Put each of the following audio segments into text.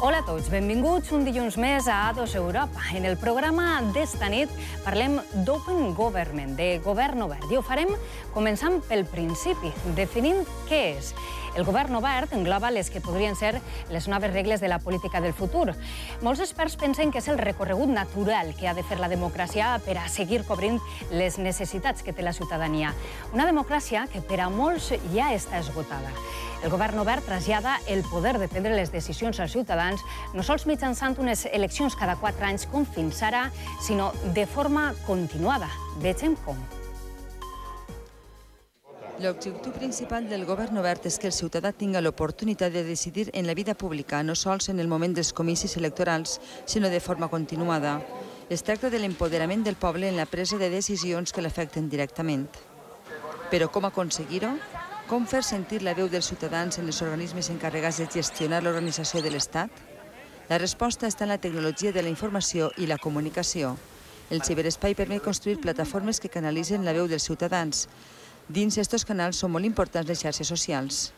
Hola a tots, benvinguts un dilluns més a A2 Europa. En el programa d'esta nit parlem d'Open Government, de govern obert, i ho farem començant pel principi, definint què és. El govern obert engloba les que podrien ser les noves regles de la política del futur. Molts experts pensen que és el recorregut natural que ha de fer la democràcia per a seguir cobrint les necessitats que té la ciutadania. Una democràcia que per a molts ja està esgotada. El govern obert trasllada el poder de prendre les decisions als ciutadans no sols mitjançant unes eleccions cada 4 anys com fins ara, sinó de forma continuada. Vegem com. L'objectiu principal del govern obert és que el ciutadà tinga l'oportunitat de decidir en la vida pública, no sols en el moment dels comicis electorals, sinó de forma continuada. Es tracta de l'empoderament del poble en la presa de decisions que l'afecten directament. Però com aconseguir-ho? Com fer sentir la veu dels ciutadans en els organismes encarregats de gestionar l'organització de l'Estat? La resposta està en la tecnologia de la informació i la comunicació. El ciberespai permet construir plataformes que canalitzen la veu dels ciutadans. Dins aquests canals són molt importants les xarxes socials.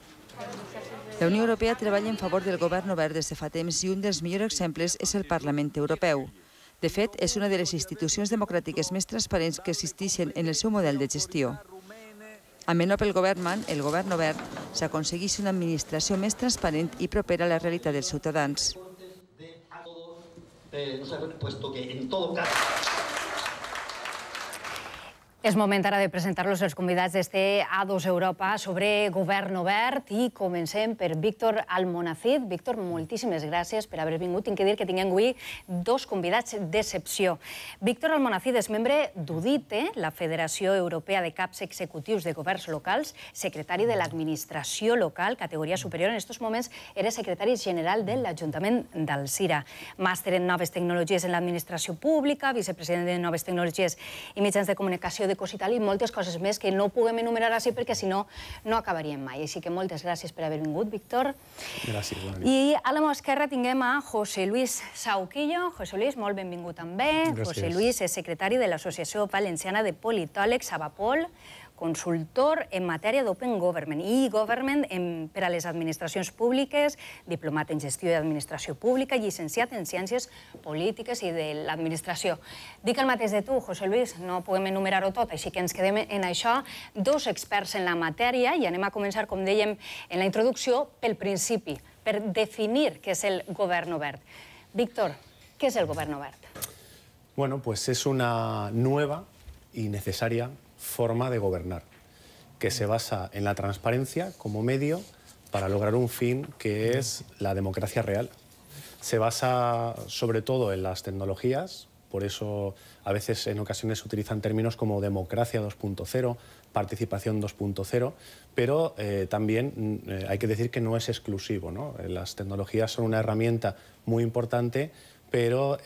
La Unió Europea treballa en favor del govern obert des de fa temps i un dels millors exemples és el Parlament Europeu. De fet, és una de les institucions democràtiques més transparents que existeixen en el seu model de gestió. Amb el Open Government, el govern obert, s'aconsegueix una administració més transparent i propera a la realitat dels ciutadans. És moment ara de presentar-los els convidats d'este A2 Europa sobre govern obert i comencem per Víctor Almonacid. Víctor, moltíssimes gràcies per haver vingut. Tinc que dir que tinguem avui dos convidats d'excepció. Víctor Almonacid és membre d'UDITE, la Federació Europea de Caps Executius de Governs Locals, secretari de l'Administració Local, categoria superior. En aquests moments era secretari general de l'Ajuntament d'Alzira. Màster en Noves Tecnologies en l'Administració Pública, vicepresident de Noves Tecnologies i Mitjans de Comunicació de Cos i tal, i moltes coses més que no puguem enumerar així perquè si no, no acabaríem mai. Així que moltes gràcies per haver vingut, Víctor. Gràcies, bona nit. I a la meva esquerra tinguem a José Luis Sauquillo. José Luis, molt benvingut també. Gràcies. José Luis és secretari de l'Associació Valenciana de Politòlegs, Abapol, consultor en matèria d'Open Government i Government per a les administracions públiques, diplomat en gestió i administració pública, llicenciat en ciències polítiques i de l'administració. Dic el mateix de tu, José Luis, no podem enumerar-ho tot, així que ens quedem en això. Dos experts en la matèria i anem a començar, com dèiem en la introducció, pel principi, per definir què és el govern obert. Víctor, què és el govern obert? Bueno, pues es una nueva y necesaria forma de gobernar, que se basa en la transparencia como medio para lograr un fin que es la democracia real. Se basa sobre todo en las tecnologías, por eso a veces en ocasiones se utilizan términos como democracia 2.0, participación 2.0, pero también hay que decir que no es exclusivo, ¿no? Las tecnologías son una herramienta muy importante, pero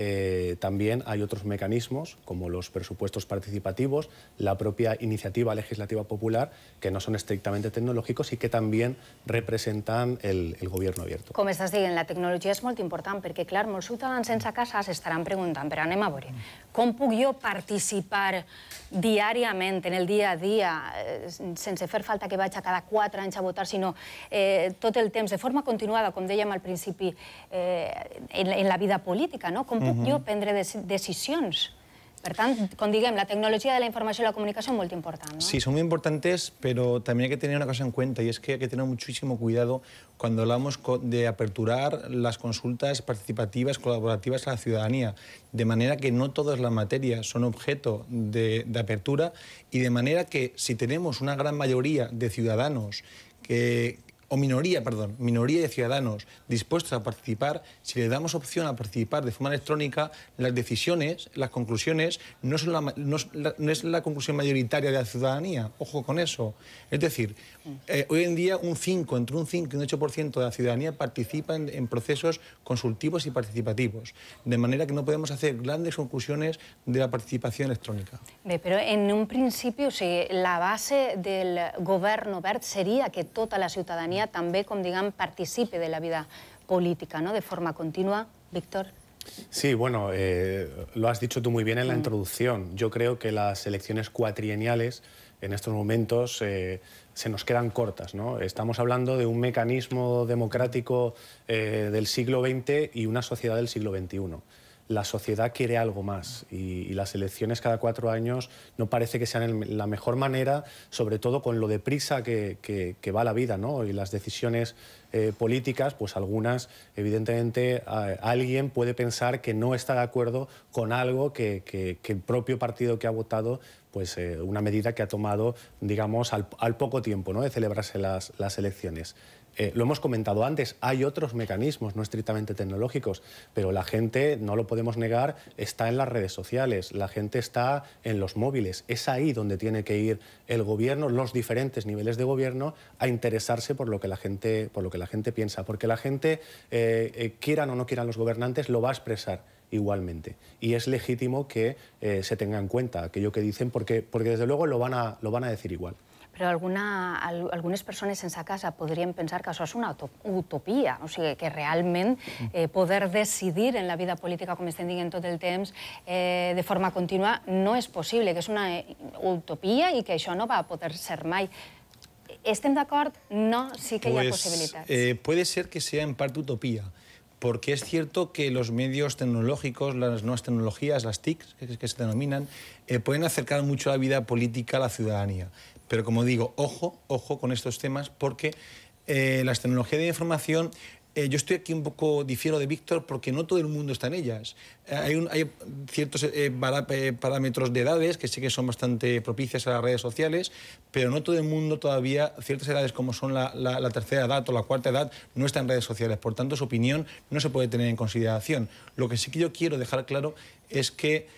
también hay otros mecanismos, como los presupuestos participativos, la propia iniciativa legislativa popular, que no son estrictament tecnològics i que també representen el govern obert. Com estàs dient, la tecnologia és molt important perquè, clar, molts ciutadans sense casa s'estaran preguntant, però anem a veure, com puc jo participar diàriament, en el dia a dia, sense fer falta que vaig a cada 4 anys a votar, sinó tot el temps, de forma continuada, com dèiem al principi, en la vida política? Com puc jo prendre decisions? Per tant, com diguem, la tecnología de la información y la comunicación es muy importante, ¿no? Sí, son muy importantes, pero también hay que tener una cosa en cuenta, y es que hay que tener muchísimo cuidado cuando hablamos de aperturar las consultas participativas, colaborativas a la ciudadanía, de manera que no todas las materias son objeto de apertura, y de manera que si tenemos una gran mayoría de ciudadanos minoría de ciudadanos dispuestos a participar, si le damos opción a participar de forma electrónica, las decisiones, las conclusiones, no es la conclusión mayoritaria de la ciudadanía. Ojo con eso. Es decir, hoy en día entre un 5 y un 8% de la ciudadanía participa en procesos consultivos y participativos, de manera que no podemos hacer grandes conclusiones de la participación electrónica. Bé, però en un principi, o sigui, la base del govern obert seria que tota la ciutadania també, com diguem, participe de la vida política, ¿no? De forma continua. Víctor. Sí, bueno, lo has dicho tú muy bien en la introducción. Yo creo que las elecciones cuatrienales en estos momentos se nos quedan cortas, ¿no? Estamos hablando de un mecanismo democrático del siglo XX y una sociedad del siglo XXI. La sociedad quiere algo más y las elecciones cada 4 años no parece que sean la mejor manera, sobre todo con lo deprisa que va la vida, ¿no? Y las decisiones políticas, pues algunas, evidentemente, alguien puede pensar que no está de acuerdo con algo que el propio partido que ha votado, pues una medida que ha tomado, digamos, al poco tiempo, ¿no?, de celebrarse las elecciones. Lo hemos comentado antes, hay otros mecanismos no estrictamente tecnológicos, pero la gente, no lo podemos negar, está en las redes sociales, la gente está en los móviles. Es ahí donde tiene que ir el gobierno, los diferentes niveles de gobierno, a interesarse por lo que la gente piensa. Porque la gente, quieran o no quieran los gobernantes, lo va a expresar igualmente. Y es legítimo que se tenga en cuenta aquello que dicen, porque desde luego lo van a decir igual. Però algunes persones sense casa podrien pensar que això és una utopia, o sigui, que realment poder decidir en la vida política, com estem dient tot el temps, de forma contínua, no és possible, que és una utopia i que això no va poder ser mai. ¿Estem d'acord? No, sí que hi ha possibilitats. Puede ser que sea en parte utopía, porque es cierto que los medios tecnológicos, las nuevas tecnologías, las TICs, que se denominan, pueden acercar mucho la vida política a la ciudadanía. Pero como digo, ojo con estos temas, porque las tecnologías de información, yo estoy aquí un poco, difiero de Víctor, porque no todo el mundo está en ellas. Hay ciertos parámetros de edades que sí que son bastante propicias a las redes sociales, pero no todo el mundo todavía, ciertas edades como son la tercera edad o la cuarta edad, no está en redes sociales. Por tanto, su opinión no se puede tener en consideración. Lo que sí que yo quiero dejar claro es que,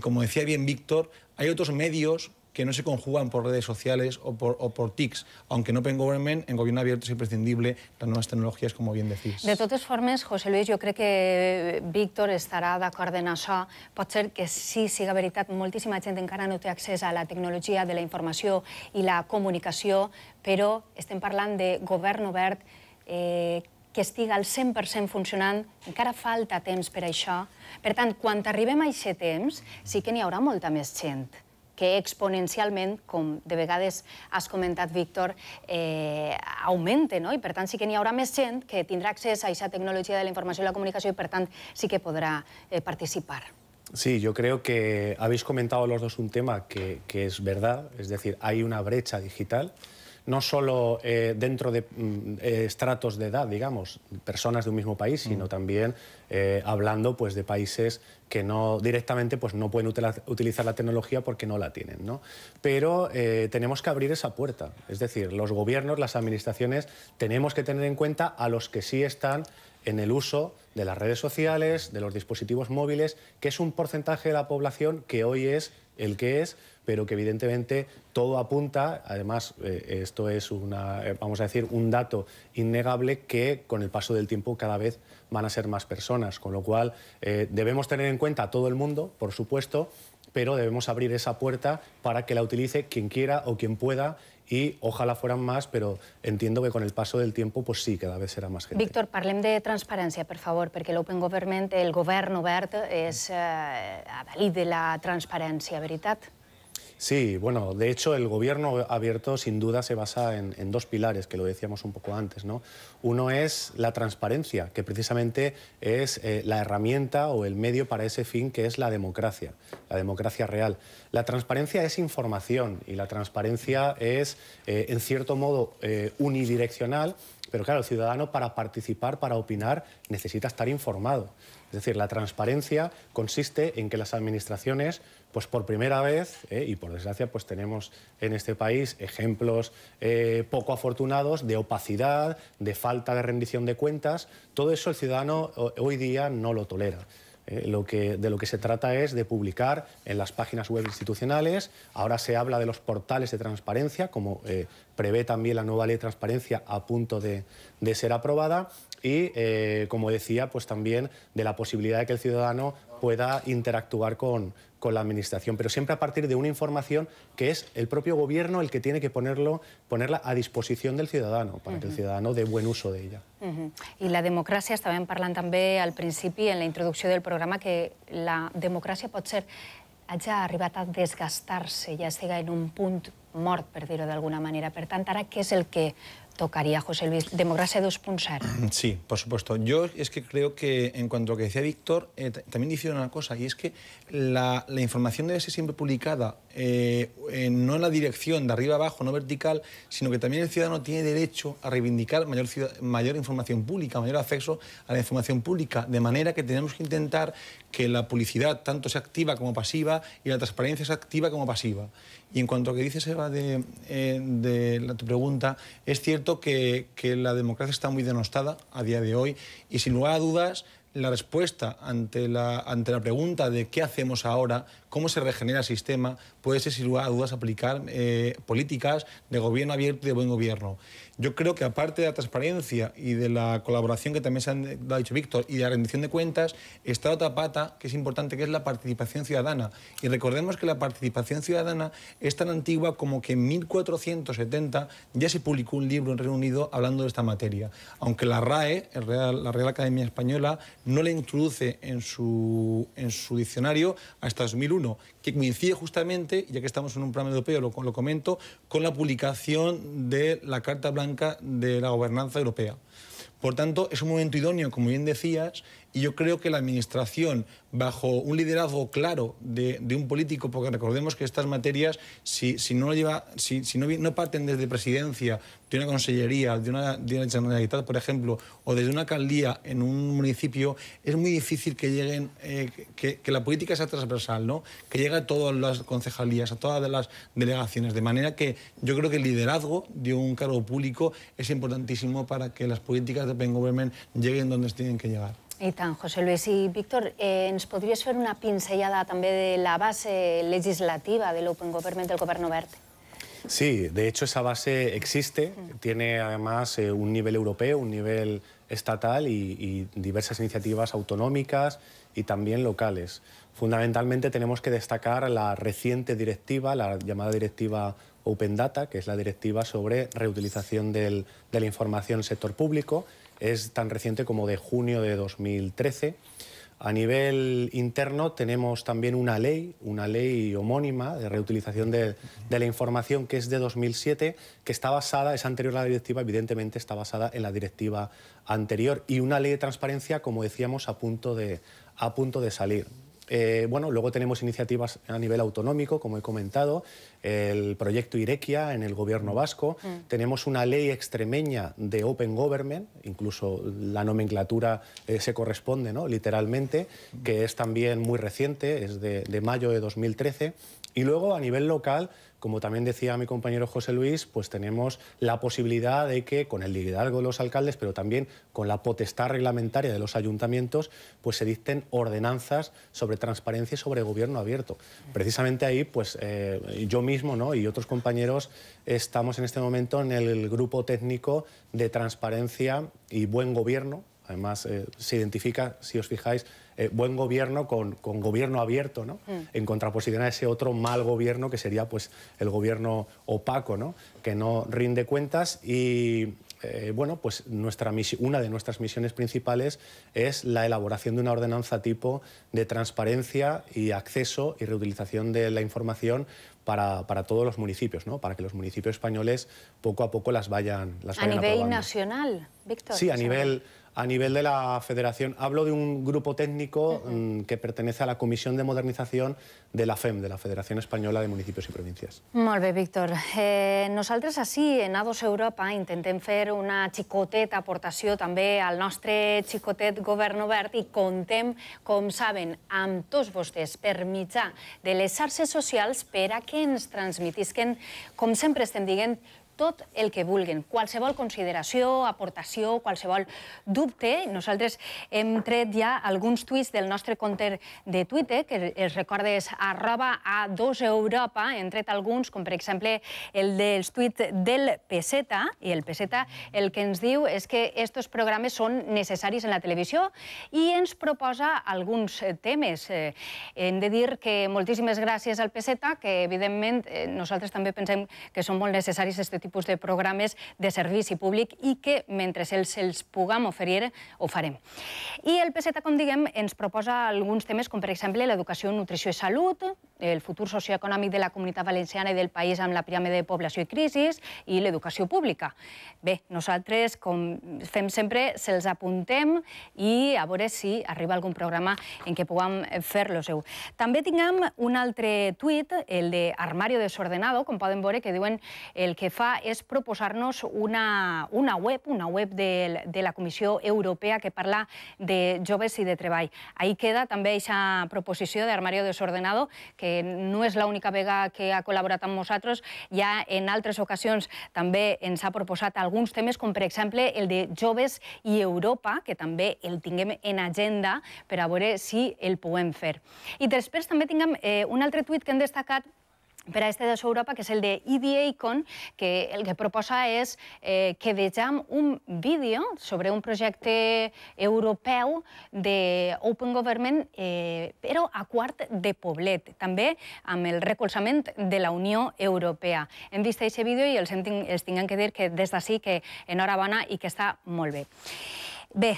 como decía bien Víctor, hay otros medios que no se conjugan por redes sociales o por TICs. Aunque en Open Government, en gobierno abierto es imprescindible las nuevas tecnologías, como bien decís. De totes formes, José Luis, jo crec que Víctor estarà d'acord en això. Pot ser que sí, siga veritat, moltíssima gent encara no té accés a la tecnologia de la informació i la comunicació, però estem parlant de govern obert que estigui al 100% funcionant, encara falta temps per això. Per tant, quan arribem a aquest temps, sí que n'hi haurà molta més gent que exponencialment, com de vegades has comentat, Víctor, augmenta, no? I per tant sí que n'hi haurà més gent que tindrà accés a aquesta tecnologia de la informació i la comunicació i per tant sí que podrà participar. Sí, yo creo que habéis comentado los dos un tema que es verdad, es decir, hay una brecha digital, no solo dentro de estratos de edad, digamos, personas de un mismo país, sino también hablando pues, de países que no directamente pues, no pueden utilizar la tecnología porque no la tienen, ¿no? Pero tenemos que abrir esa puerta, es decir, los gobiernos, las administraciones, tenemos que tener en cuenta a los que sí están en el uso de las redes sociales, de los dispositivos móviles, que es un porcentaje de la población que hoy es el que es, pero que evidentemente todo apunta, además esto es vamos a decir, un dato innegable, que con el paso del tiempo cada vez van a ser más personas, con lo cual debemos tener en cuenta a todo el mundo, por supuesto, pero debemos abrir esa puerta para que la utilice quien quiera o quien pueda, y ojalá fueran más, pero entiendo que con el paso del tiempo, pues sí, cada vez será más gente. Víctor, parlem de transparència, per favor, perquè l'Open Government, el govern obert, és avalí de la transparència, veritat? Sí, bueno, de hecho el gobierno abierto sin duda se basa en dos pilares, que lo decíamos un poco antes, ¿no? Uno es la transparencia, que precisamente es la herramienta o el medio para ese fin, que es la democracia real. La transparencia es información y la transparencia es, en cierto modo, unidireccional, pero claro, el ciudadano para participar, para opinar, necesita estar informado. Es decir, la transparencia consiste en que las administraciones, pues por primera vez, y por desgracia pues tenemos en este país ejemplos poco afortunados de opacidad, de falta de rendición de cuentas, todo eso el ciudadano hoy día no lo tolera. De lo que se trata es de publicar en las páginas web institucionales. Ahora se habla de los portales de transparencia, como prevé también la nueva ley de transparencia a punto de ser aprobada, y, como decía, pues también de la posibilidad de que el ciudadano pueda interactuar con la administración, pero siempre a partir de una información que es el propio gobierno el que tiene que ponerla a disposición del ciudadano, para que el ciudadano dé buen uso de ella. I la democràcia, estàvem parlant també al principi, en la introducció del programa, que la democràcia pot ser hagi arribat a desgastar-se, ja estigui en un punt mort, per dir-ho d'alguna manera. Per tant, ara què és el que tocaría, José Luis? Democracia 2.0. Sí, por supuesto. Yo es que creo que, en cuanto a lo que decía Víctor, también dice una cosa, y es que la información debe ser siempre publicada, no en la dirección de arriba abajo, no vertical, sino que también el ciudadano tiene derecho a reivindicar mayor información pública, mayor acceso a la información pública, de manera que tenemos que intentar que la publicidad tanto sea activa como pasiva y la transparencia sea activa como pasiva. Y en cuanto a lo que dices, Eva, de tu pregunta, es cierto que la democracia está muy denostada a día de hoy y, sin lugar a dudas, la respuesta ante la pregunta de qué hacemos ahora, cómo se regenera el sistema, puede ser, sin lugar a dudas, aplicar políticas de gobierno abierto y de buen gobierno. Yo creo que, aparte de la transparencia y de la colaboración que también lo ha dicho Víctor, y de la rendición de cuentas, está otra pata que es importante, que es la participación ciudadana. Y recordemos que la participación ciudadana es tan antigua como que en 1470 ya se publicó un libro en Reino Unido hablando de esta materia. Aunque la RAE, la Real Academia Española, no la introduce en su diccionario hasta 2001, que coincide justamente, ya que estamos en un programa europeo, lo comento, con la publicación de la Carta Blanca de la Gobernanza Europea. Por tanto, es un momento idóneo, como bien decías, y yo creo que la Administración, bajo un liderazgo claro de un político, porque recordemos que estas materias, si no parten desde Presidencia, de una Consellería, de una Generalitat, por ejemplo, o desde una alcaldía en un municipio, es muy difícil que lleguen, que la política sea transversal, ¿no? Que llegue a todas las concejalías, a todas las delegaciones, de manera que yo creo que el liderazgo de un cargo público es importantísimo para que las políticas de Open Government lleguen donde tienen que llegar. I tant, José Luis. I, Víctor, ens podries fer una pinzellada també de la base legislativa de l'Open Government del Govern Obert? Sí, de hecho esa base existe, tiene además un nivel europeo, un nivel estatal y diversas iniciativas autonómicas y también locales. Fundamentalmente tenemos que destacar la reciente directiva, la llamada directiva Open Data, que es la directiva sobre reutilización de la información en el sector público. Es tan reciente como de junio de 2013. A nivel interno tenemos también una ley homónima de reutilización de la información, que es de 2007, que está basada, es anterior a la directiva, evidentemente está basada en la directiva anterior, y una ley de transparencia, como decíamos, a punto de salir. Bueno, luego tenemos iniciativas a nivel autonómico, como he comentado, el proyecto Irekia en el Gobierno vasco. Tenemos una ley extremeña de Open Government, incluso la nomenclatura se corresponde, ¿no?, literalmente, que es también muy reciente, es de mayo de 2013. Y luego, a nivel local, como también decía mi compañero José Luis, pues tenemos la posibilidad de que, con el liderazgo de los alcaldes, pero también con la potestad reglamentaria de los ayuntamientos, pues se dicten ordenanzas sobre transparencia y sobre gobierno abierto. Precisamente ahí, pues yo mismo, ¿no?, y otros compañeros estamos en este momento en el grupo técnico de transparencia y buen gobierno. Además, se identifica, si os fijáis, buen gobierno con gobierno abierto, ¿no? En contraposición a ese otro mal gobierno que sería, pues, el gobierno opaco, ¿no?, que no rinde cuentas. Y bueno, pues una de nuestras misiones principales es la elaboración de una ordenanza tipo de transparencia y acceso y reutilización de la información para todos los municipios, ¿no?, para que los municipios españoles poco a poco las vayan aprobando. ¿A nivel nacional, Víctor? Sí, a nivel de la Federación. Hablo de un grupo técnico que pertenece a la Comisión de Modernización de la FEM, de la Federación Española de Municipios i Províncies. Molt bé, Víctor. Nosaltres ací, en A2 Europa, intentem fer una xicoteta aportació també al nostre xicotet govern obert i contem, com saben, amb tots vostès per mitjà de les xarxes socials per a que ens transmetisquen, com sempre estem dient, tot el que vulguin, qualsevol consideració, aportació, qualsevol dubte. Nosaltres hem tret ja alguns tuits del nostre compte de Twitter, que es recorda és @A2Europa. Hem tret alguns, com per exemple el dels tuits del Peseta, i el Peseta el que ens diu és que aquests programes són necessaris en la televisió i ens proposa alguns temes. Hem de dir que moltíssimes gràcies al Peseta, que evidentment nosaltres també pensem que són molt necessaris aquest tipus tipus de programes de servici públic i que, mentre els puguem oferir, ho farem. I el PSC, com diguem, ens proposa alguns temes com, per exemple, l'educació, nutrició i salut, el futur socioeconòmic de la Comunitat Valenciana i del país amb la piràmide de població i crisis i l'educació pública. Bé, nosaltres, com fem sempre, se'ls apuntem i a veure si arriba algun programa en què puguem fer-lo seu. També tinguem un altre tuit, el de Armario Desordenado, com poden veure, que diuen el que fa és proposar-nos una web de la Comissió Europea que parla de joves i de treball. Ahí queda també aquesta proposició d'Armario Desordenado, que no és l'única vegada que ha col·laborat amb nosaltres, ja en altres ocasions també ens ha proposat alguns temes, com per exemple el de joves i Europa, que també el tinguem en agenda per a veure si el puguem fer. I després també tinguem un altre tuit que hem destacat per a este de Europa, que és el de IDEACON, que el que proposa és que vegem un vídeo sobre un projecte europeu d'Open Government, però a Quart de Poblet, també amb el recolzament de la Unió Europea. Hem vist aquest vídeo i els tinguem que dir que des d'ací que enhorabona i que està molt bé. Bé,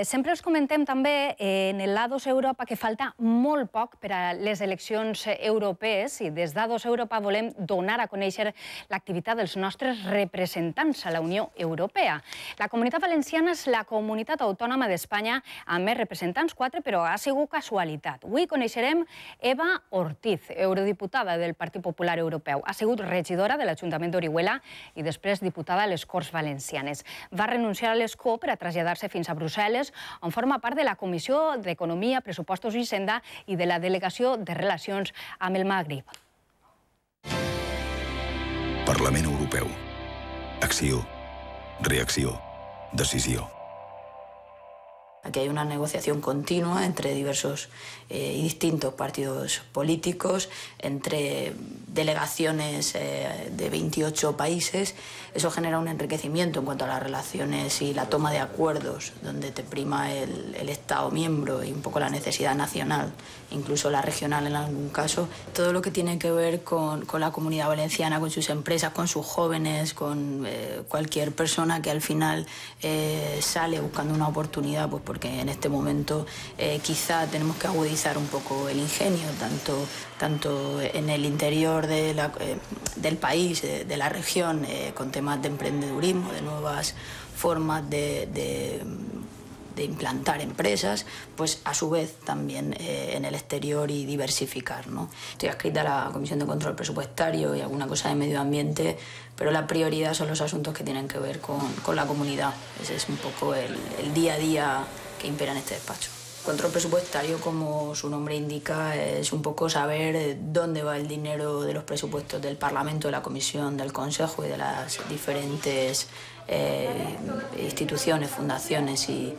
sempre els comentem també en el l'A2 Europa que falta molt poc per a les eleccions europees i des d'A2 Europa volem donar a conèixer l'activitat dels nostres representants a la Unió Europea. La Comunitat Valenciana és la comunitat autònoma d'Espanya amb més representants, 4, però ha sigut casualitat. Avui coneixerem Eva Ortiz, eurodiputada del Partit Popular Europeu. Ha sigut regidora de l'Ajuntament d'Orihuela i després diputada a les Corts Valencianes. Va renunciar a l'escó per a traslladar-se fins a Brussel·les, on forma part de la Comissió d'Economia, Pressupostos i Hisenda i de la Delegació de Relacions amb el Magrib. Parlament Europeu. Acció, reacció, decisió. Aquí hay una negociación continua entre diversos y distintos partidos políticos, entre delegaciones de 28 países. Eso genera un enriquecimiento en cuanto a las relaciones y la toma de acuerdos, donde te prima el Estado miembro y un poco la necesidad nacional, incluso la regional en algún caso. Todo lo que tiene que ver con la Comunidad Valenciana, con sus empresas, con sus jóvenes, con cualquier persona que al final sale buscando una oportunidad, pues porque en este momento quizá tenemos que agudizar un poco el ingenio, tanto en el interior del país, de la región, con temas de emprendedurismo, de nuevas formas de implantar empresas, pues a su vez también en el exterior y diversificar, ¿no? Estoy adscrita a la Comisión de Control Presupuestario y alguna cosa de medio ambiente, pero la prioridad son los asuntos que tienen que ver con la comunidad. Ese es un poco el día a día que impera en este despacho. Control presupuestario, como su nombre indica, es un poco saber dónde va el dinero de los presupuestos del Parlamento, de la Comisión, del Consejo y de las diferentes instituciones, fundaciones y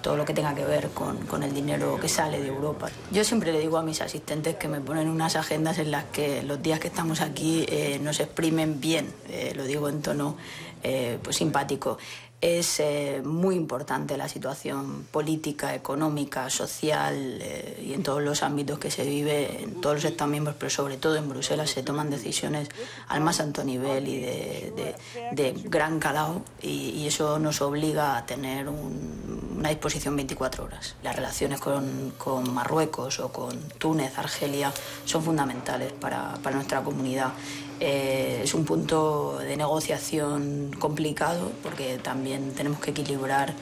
todo lo que tenga que ver con el dinero que sale de Europa. Yo siempre le digo a mis asistentes que me ponen unas agendas en las que los días que estamos aquí nos exprimen bien, lo digo en tono pues simpático. Es muy importante la situación política, económica, social y en todos los ámbitos que se vive, en todos los Estados miembros, pero sobre todo en Bruselas se toman decisiones al más alto nivel y de gran calado y eso nos obliga a tener una disposición 24 horas. Las relaciones con Marruecos o con Túnez, Argelia, son fundamentales para nuestra comunidad. Es un punto de negociación complicado porque también tenemos que equilibrar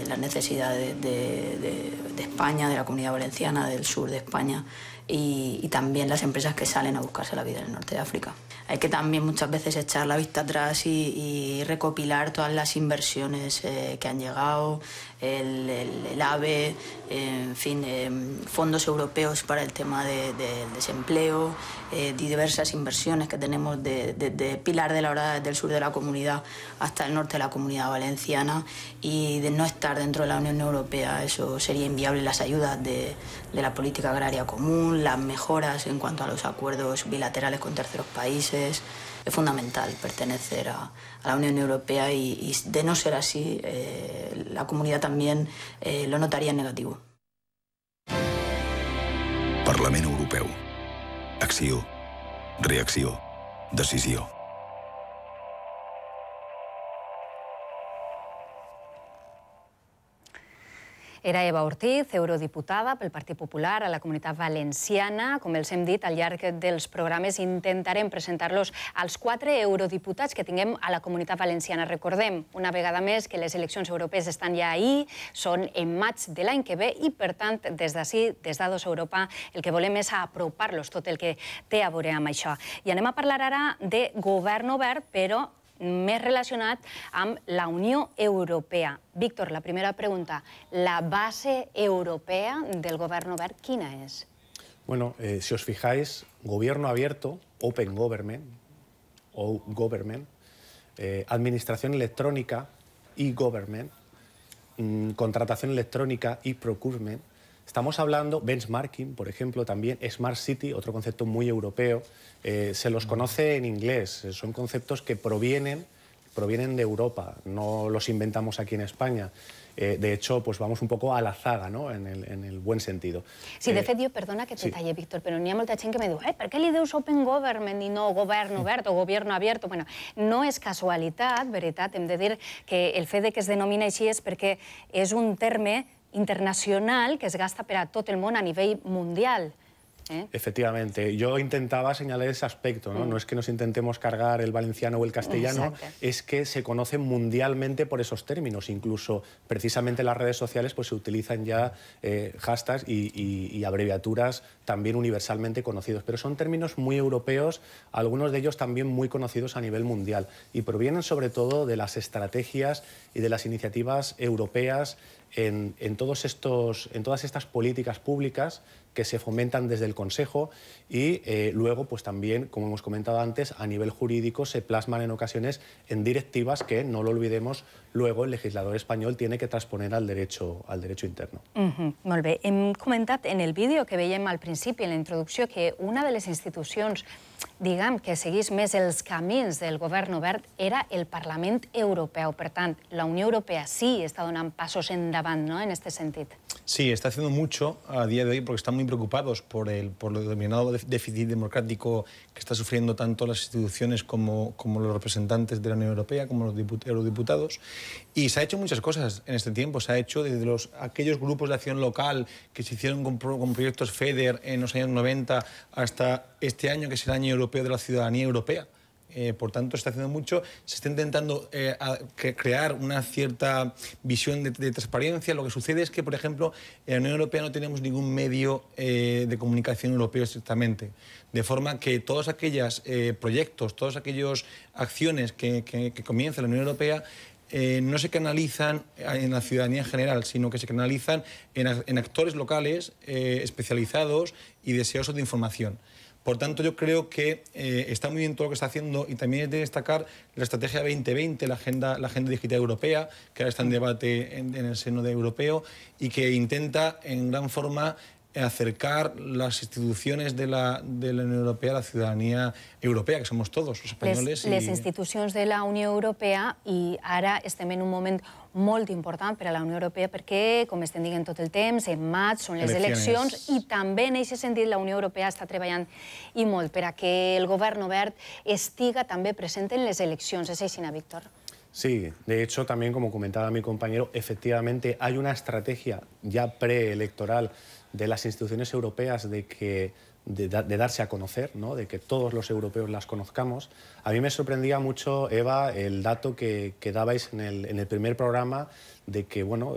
las necesidades de España, de la Comunidad Valenciana, del sur de España y también las empresas que salen a buscarse la vida en el norte de África. Hay que también muchas veces echar la vista atrás y recopilar todas las inversiones que han llegado, el AVE, en fin, fondos europeos para el tema del desempleo, diversas inversiones que tenemos de Pilar de la Horadada, desde el sur de la comunidad hasta el norte de la Comunidad Valenciana, y de no estar dentro de la Unión Europea eso sería inviable. Las ayudas de la política agraria común, las mejoras en cuanto a los acuerdos bilaterales con terceros países. Es fundamental pertenecer a la Unión Europea y de no ser así, la comunidad también lo notaría en negativo. Parlament Europeu. Acció, reacció, decisió. Era Eva Ortiz, eurodiputada pel Partit Popular a la Comunitat Valenciana. Com els hem dit, al llarg dels programes intentarem presentar-los als 4 eurodiputats que tinguem a la Comunitat Valenciana. Recordem, una vegada més, que les eleccions europees estan ja ahir, són en maig de l'any que ve i, per tant, des d'ací, des d'A2 Europa, el que volem és apropar-los tot el que té a veure amb això. I anem a parlar ara de govern obert, però més relacionat amb la Unió Europea. Víctor, la primera pregunta. La base europea del govern obert, quina és? Bueno, si os fijáis, gobierno abierto, open government, o government, administración electrónica, e-government, contratación electrónica, e-procurement. Estamos hablando, benchmarking, por ejemplo, también, Smart City, otro concepto muy europeo, se los conoce en inglés, son conceptos que provienen de Europa, no los inventamos aquí en España. De hecho, pues vamos un poco a la zaga, ¿no? en el buen sentido. Sí, de fet, jo, perdona que te talle, Víctor, però n'hi ha molta gent que me diu per què li dius open government i no govern obert o gobierno abierto? Bueno, no és casualitat, veritat, hem de dir que el fet de que es denomina així és perquè és un terme internacional que es gasta per a tot el món a nivell mundial. Efectivamente, yo intentaba señalar ese aspecto, ¿no? No es que nos intentemos cargar el valenciano o el castellano, es que se conocen mundialmente por esos términos. Incluso, precisamente en las redes sociales pues se utilizan ya hashtags y abreviaturas también universalmente conocidos. Pero son términos muy europeos, algunos de ellos también muy conocidos a nivel mundial. Y provienen sobre todo de las estrategias y de las iniciativas europeas en todas estas políticas públicas que se fomentan desde el Consejo y luego, pues también, como hemos comentado antes, a nivel jurídico se plasman en ocasiones en directivas que, no lo olvidemos, luego el legislador español tiene que transponer al derecho interno. Molt bé. Hem comentat en el vídeo que veiem al principi, en la introducció, que una de les institucions, diguem, que seguís més els camins del govern obert era el Parlament Europeu. Per tant, la Unió Europea sí està donant passos endavant, ¿no?, en este sentit. Sí, está haciendo mucho a día de hoy porque están muy preocupados por el denominado déficit democrático que está sufriendo tanto las instituciones como los representantes de la Unión Europea, como los eurodiputados. Y se ha hecho muchas cosas en este tiempo. Se ha hecho desde aquellos grupos de acción local que se hicieron con proyectos FEDER en los años 90 hasta este año, que es el Año Europeo de la Ciudadanía Europea. Por tanto, se está haciendo mucho, se está intentando crear una cierta visión de transparencia. Lo que sucede es que, por ejemplo, en la Unión Europea no tenemos ningún medio de comunicación europeo estrictamente, de forma que todos aquellos proyectos, todas aquellas acciones que comienza la Unión Europea no se canalizan en la ciudadanía en general, sino que se canalizan en actores locales especializados y deseosos de información. Por tanto, yo creo que está muy bien todo lo que está haciendo y también es de destacar la Estrategia 2020, la Agenda Digital Europea, que ahora está en debate en el seno europeo y que intenta en gran forma acercar las institucions de la Unió Europea a la ciutadania europea, que som tots, els espanyols. Les institucions de la Unió Europea, i ara estem en un moment molt important per a la Unió Europea perquè, com estem dient tot el temps, en maig són les eleccions i també en aquest sentit la Unió Europea està treballant i molt per a que el govern obert estiga també present en les eleccions. És així, Víctor? Sí, de hecho, también como comentaba mi compañero, efectivamente hay una estrategia ya preelectoral de las instituciones europeas de darse a conocer, ¿no?, de que todos los europeos las conozcamos. A mí me sorprendía mucho, Eva, el dato que dabais en el primer programa de que, bueno,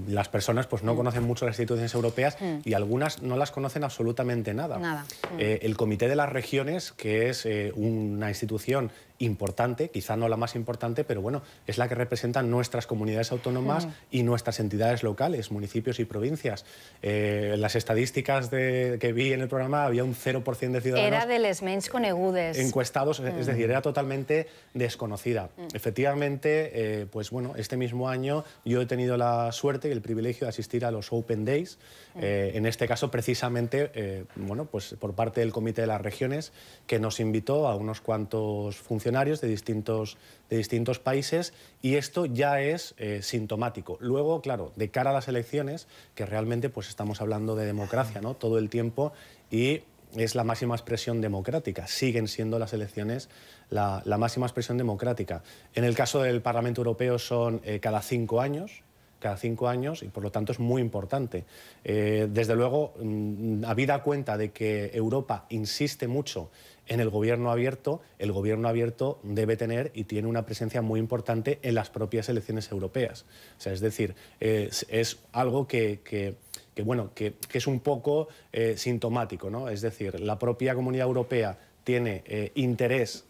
las personas pues no conocen mucho las instituciones europeas y algunas no las conocen absolutamente nada. El Comité de las Regiones, que es una institución importante, quizá no la más importante, pero bueno, es la que representa nuestras comunidades autónomas y nuestras entidades locales, municipios y provincias. Las estadísticas que vi en el programa, había un 0% de ciudadanos... Era de les menys conegudes. Encuestados, es decir, era totalmente desconocida. Efectivamente, pues bueno, este mismo año yo he tenido la suerte y el privilegio de asistir a los Open Days, en este caso precisamente, bueno, pues por parte del Comité de las Regiones, que nos invitó a unos cuantos funcionarios de distintos países, y esto ya es sintomático. Luego, claro, de cara a las elecciones, que realmente pues estamos hablando de democracia, ¿no?, todo el tiempo, y es la máxima expresión democrática. Siguen siendo las elecciones la máxima expresión democrática. En el caso del Parlamento Europeo son cada 5 años. cada 5 años y por lo tanto es muy importante. Desde luego, habida cuenta de que Europa insiste mucho en el gobierno abierto debe tener y tiene una presencia muy importante en las propias elecciones europeas. O sea, es decir, es algo que es un poco sintomático, ¿no? Es decir, la propia Comunidad Europea tiene interés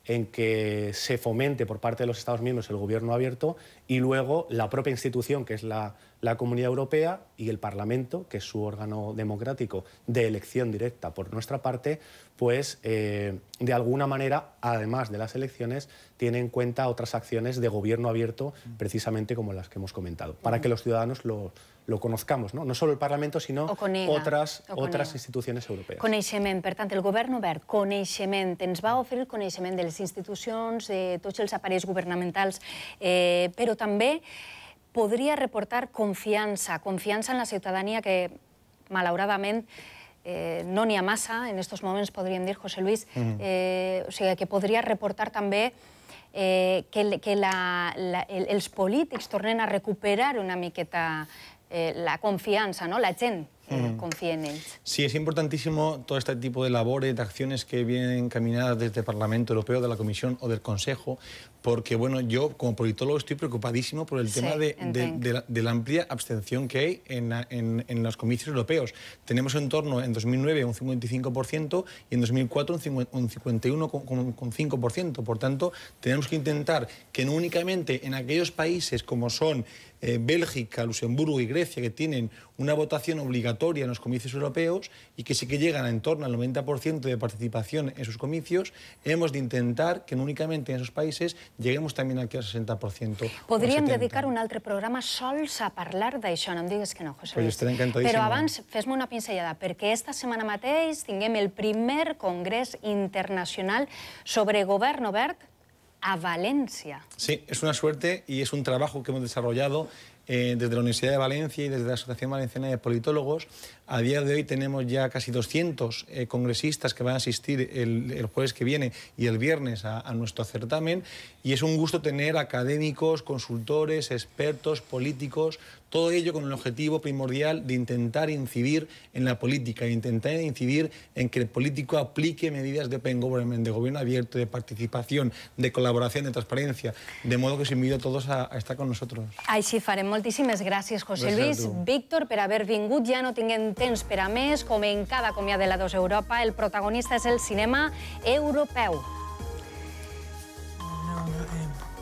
en que se fomente por parte de los Estados miembros el gobierno abierto y luego la propia institución, que es la Comunidad Europea, y el Parlamento, que es su órgano democrático de elección directa por nuestra parte, pues de alguna manera, además de las elecciones, tiene en cuenta otras acciones de gobierno abierto, precisamente como las que hemos comentado, para que los ciudadanos lo conozcamos, no solo el Parlamento, sino otras institucions europees. Coneixement, per tant, el govern obert, coneixement, ens va oferir coneixement de les institucions, de tots els aparells governamentals, però també podria reportar confiança en la ciutadania que, malauradament, no n'hi ha massa, en aquests moments podríem dir, José Luis, o sigui, que podria reportar també que els polítics tornen a recuperar una miqueta la confianza, ¿no? La gente confía en ellos. Sí, es importantísimo todo este tipo de labores, de acciones que vienen encaminadas desde el Parlamento Europeo, de la Comisión o del Consejo, porque, bueno, yo como politólogo estoy preocupadísimo por el tema de la amplia abstención que hay en los comicios europeos. Tenemos en torno, en 2009, un 55% y en 2004 un 51,5%. Por tanto, tenemos que intentar que no únicamente en aquellos países como son Bélgica, Luxemburgo y Grecia, que tienen una votación obligatoria en los comicios europeos y que sí que llegan en torno al 90% de participación en sus comicios, hemos de intentar que no únicamente en esos países lleguemos también aquí al 60%. Podríem dedicar un altre programa sols a parlar d'això, no em digues que no, José Luis. Pues estaré encantadíssim. Però abans, fes-me una pinzellada, perquè esta setmana mateix tinguem el primer Congrés Internacional sobre Govern Obert a Valencia. Sí, es una suerte y es un trabajo que hemos desarrollado desde la Universidad de Valencia y desde la Asociación Valenciana de Politólogos. A día de hoy tenemos ya casi 200 congresistas que van a asistir el jueves que viene y el viernes a nuestro certamen, y es un gusto tener académicos, consultores, expertos, políticos, todo ello con el objetivo primordial de intentar incidir en la política, de intentar incidir en que el político aplique medidas de open government, de gobierno abierto, de participación, de colaboración, de transparencia, de modo que os invito a todos a estar con nosotros. Així farem. Moltíssimes gràcies, José Luis. Víctor, per haver vingut. Ja no tinguem temps per a més. Com en cada comiat de la 2 Europa, el protagonista és el cinema europeu.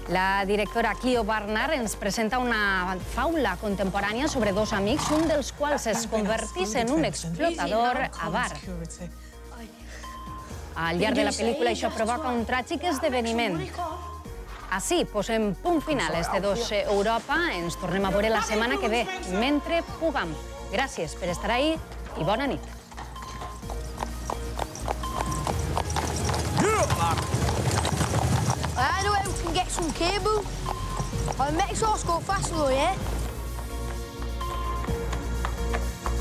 La directora Clio Barnard ens presenta una faula contemporània sobre dos amics, un dels quals es convertís en un explotador avar. Al llarg de la pel·lícula això provoca un tràgic esdeveniment. Així posem punt final a este 2 Europa. Ens tornem a veure la setmana que ve, mentre puguem. Gràcies per estar ahí i bona nit. I know we can get some cable. I'll make sure it's go fast though, yeah?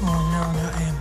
Oh no, not him.